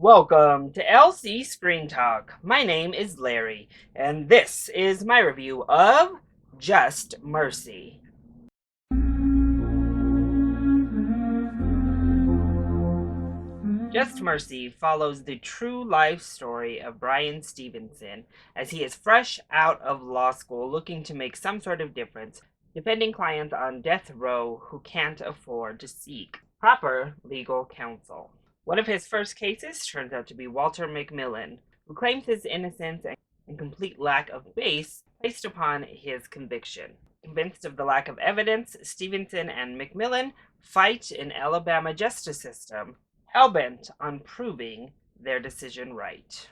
Welcome to LC Screen Talk. My name is Larry, and this is my review of Just Mercy. Just Mercy follows the true life story of Bryan Stevenson as he is fresh out of law school looking to make some sort of difference, defending clients on death row who can't afford to seek proper legal counsel. One of his first cases turns out to be Walter McMillan, who claims his innocence and complete lack of base placed upon his conviction. Convinced of the lack of evidence, Stevenson and McMillan fight an Alabama justice system hellbent on proving their decision right.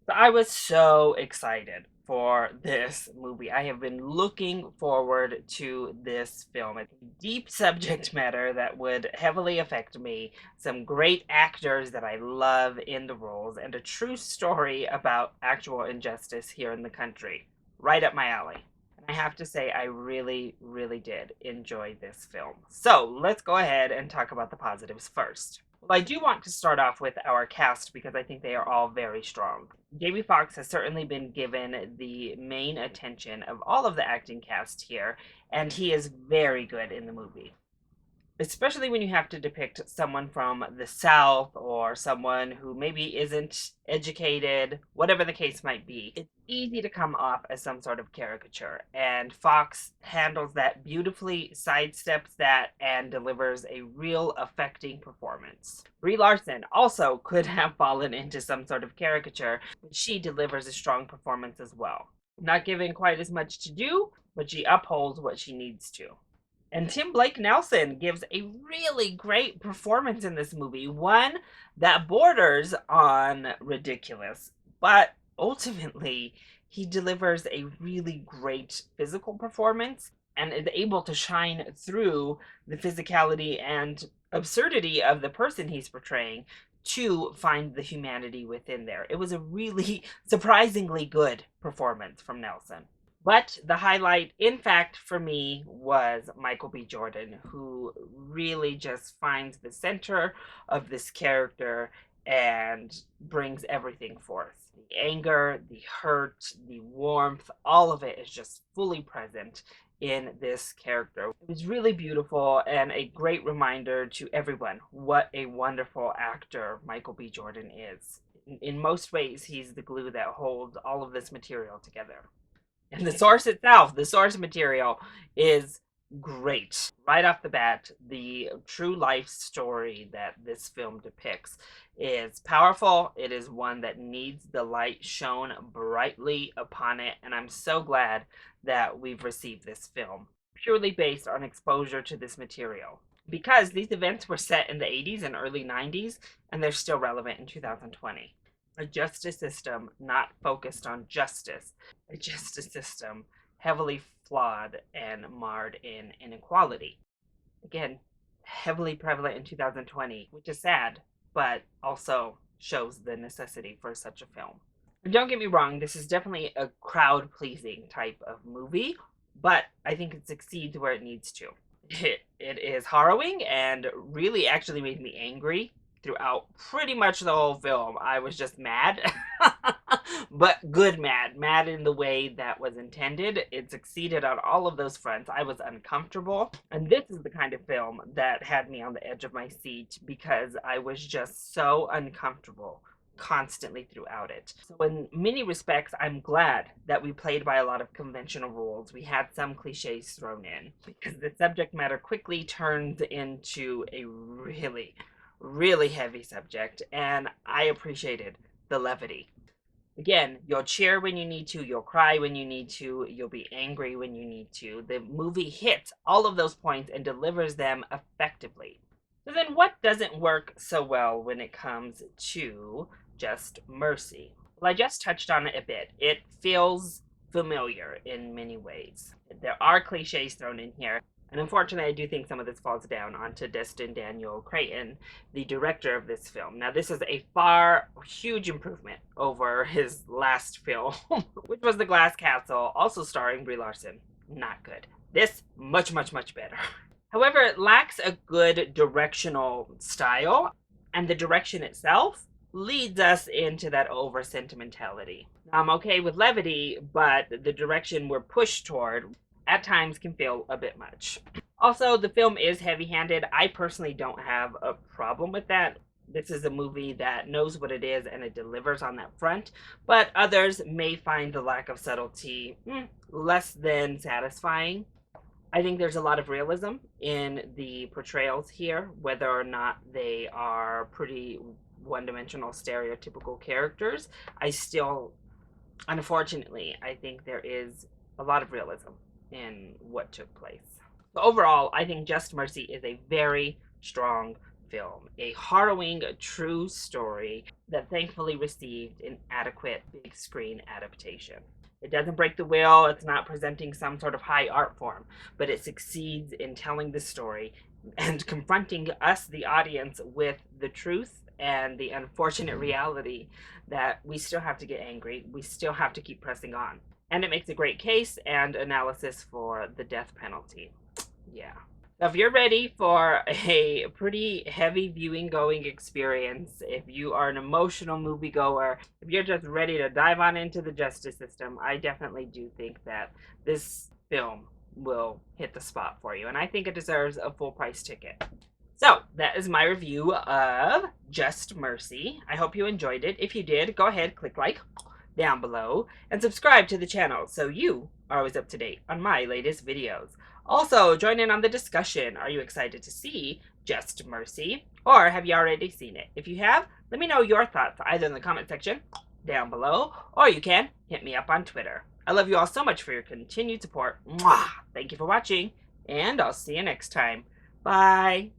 So I was so excited for this movie. I have been looking forward to this film. It's deep subject matter that would heavily affect me, some great actors that I love in the roles, and a true story about actual injustice here in the country. Right up my alley. And I have to say, I really, really did enjoy this film. So let's go ahead and talk about the positives first. Well, I do want to start off with our cast because I think they are all very strong. Jamie Foxx has certainly been given the main attention of all of the acting cast here, and he is very good in the movie. Especially when you have to depict someone from the South or someone who maybe isn't educated, whatever the case might be. It's easy to come off as some sort of caricature, and Fox handles that beautifully, sidesteps that, and delivers a real affecting performance. Brie Larson also could have fallen into some sort of caricature, but she delivers a strong performance as well. Not given quite as much to do, but she upholds what she needs to. And Tim Blake Nelson gives a really great performance in this movie, one that borders on ridiculous, but ultimately he delivers a really great physical performance and is able to shine through the physicality and absurdity of the person he's portraying to find the humanity within there. It was a really surprisingly good performance from Nelson. But the highlight, in fact, for me was Michael B. Jordan, who really just finds the center of this character and brings everything forth. The anger, the hurt, the warmth, all of it is just fully present in this character. It was really beautiful and a great reminder to everyone what a wonderful actor Michael B. Jordan is. In most ways, he's the glue that holds all of this material together. And the source itself, the source material, is great. Right off the bat, the true life story that this film depicts is powerful. It is one that needs the light shone brightly upon it, and I'm so glad that we've received this film, purely based on exposure to this material. Because these events were set in the 80s and early 90s, and they're still relevant in 2020. A justice system not focused on justice, a justice system heavily flawed and marred in inequality. Again, heavily prevalent in 2020, which is sad, but also shows the necessity for such a film. And don't get me wrong, this is definitely a crowd pleasing type of movie, but I think it succeeds where it needs to. It is harrowing and really actually made me angry throughout pretty much the whole film. I was just mad, but good mad. Mad in the way that was intended. It succeeded on all of those fronts. I was uncomfortable. And this is the kind of film that had me on the edge of my seat because I was just so uncomfortable constantly throughout it. So in many respects, I'm glad that we played by a lot of conventional rules. We had some cliches thrown in because the subject matter quickly turns into a really heavy subject, and I appreciated the levity. Again, you'll cheer when you need to, you'll cry when you need to, you'll be angry when you need to. The movie hits all of those points and delivers them effectively. So then what doesn't work so well when it comes to Just Mercy? Well, I just touched on it a bit. It feels familiar in many ways. There are cliches thrown in here, and unfortunately, I do think some of this falls down onto Destin Daniel Cretton, the director of this film. Now, this is a huge improvement over his last film, which was The Glass Castle, also starring Brie Larson. Not good. This, much better. However, it lacks a good directional style, and the direction itself leads us into that over sentimentality. I'm okay with levity, but the direction we're pushed toward at times can feel a bit much. Also, the film is heavy handed. I personally don't have a problem with that. This is a movie that knows what it is and it delivers on that front, but others may find the lack of subtlety less than satisfying. I think there's a lot of realism in the portrayals here, whether or not they are pretty one dimensional stereotypical characters. I still, unfortunately, I think there is a lot of realism in what took place. But overall, I think Just Mercy is a very strong film, a harrowing, true story that thankfully received an adequate big screen adaptation. It doesn't break the will, it's not presenting some sort of high art form, but it succeeds in telling the story and confronting us, the audience, with the truth and the unfortunate reality that we still have to get angry, we still have to keep pressing on. And it makes a great case and analysis for the death penalty. Yeah. So if you're ready for a pretty heavy viewing going experience, if you are an emotional moviegoer, if you're just ready to dive on into the justice system, I definitely do think that this film will hit the spot for you. And I think it deserves a full price ticket. So that is my review of Just Mercy. I hope you enjoyed it. If you did, go ahead, click like down below and subscribe to the channel so you are always up to date on my latest videos. Also, join in on the discussion. Are you excited to see Just Mercy, or have you already seen it? If you have, let me know your thoughts either in the comment section down below, or you can hit me up on Twitter. I love you all so much for your continued support. Mwah! Thank you for watching, and I'll see you next time. Bye!